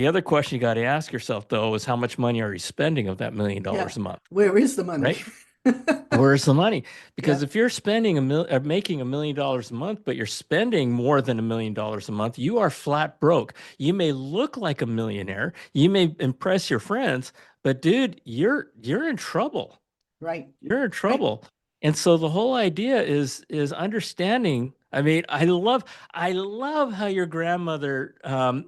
The other question you got to ask yourself, though, is how much money are you spending of that million Yeah. dollars a month, Where is the money? right? Where's the money? Because Yeah. if you're spending making $1 million a month, but you're spending more than $1 million a month, you are flat broke. You may look like a millionaire, you may impress your friends, but dude, you're in trouble. Right. You're in Right. trouble. And so the whole idea is understanding. I mean, I love how your grandmother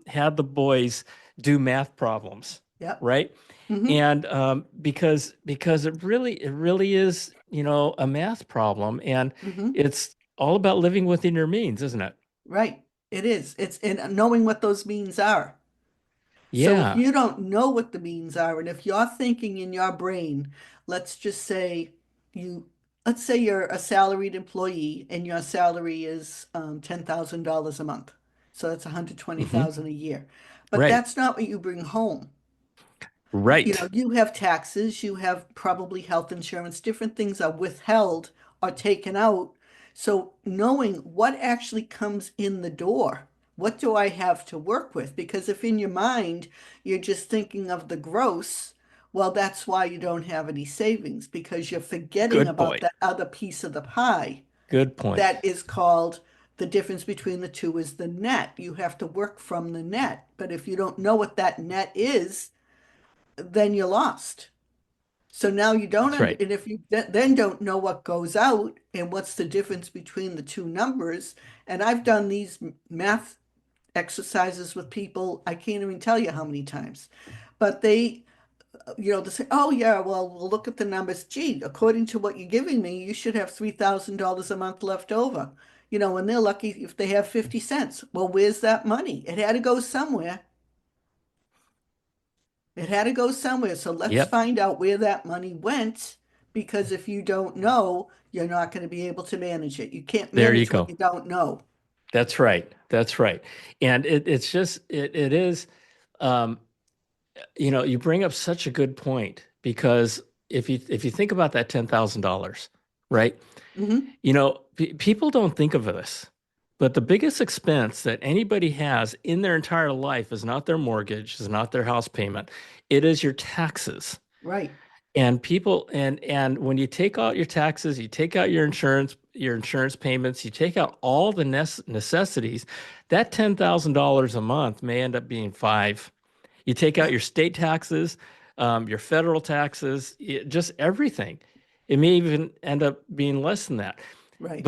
had the boys do math problems, Yep. right? Hmm. And because it really is, a math problem, and Hmm. it's all about living within your means, isn't it? Right. It is. It's in knowing what those means are. So if Yeah. you don't know what the means are, and if you're thinking in your brain, let's just say you, let's say you're a salaried employee and your salary is $10,000 a month. So that's Hmm. 120,000 a year. But Right. that's not what you bring home. Right. You have taxes, you have probably health insurance, different things are withheld or taken out. So knowing what actually comes in the door, what do I have to work with? Because if in your mind you're just thinking of the gross, well, that's why you don't have any savings because you're forgetting Good about point. that other piece of the pie Good point. that is called the difference between the two is the net. You have to work from the net. But if you don't know what that net is, then you're lost. So now you don't, That's right. and if you then don't know what goes out and what's the difference between the two numbers, and I've done these math exercises with people, I can't even tell you how many times, but they say, oh yeah, well, we'll look at the numbers. Gee, according to what you're giving me, you should have $3,000 a month left over. And they're lucky if they have 50 cents. Well, where's that money? It had to go somewhere. It had to go somewhere. So let's Yep. find out where that money went, because if you don't know, you're not going to be able to manage it. You can't There you manage what go. you don't know. That's right. That's right. And it's just it is um you bring up such a good point, because if you think about that $10,000, right? Hmm. People don't think of this, but the biggest expense that anybody has in their entire life is not their mortgage, is not their house payment. It is your taxes. Right. And when you take out your taxes, you take out your insurance payments, you take out all the necessities, that $10,000 a month may end up being five. You take out Yep. your state taxes, your federal taxes, just everything. It may even end up being less than that. Right.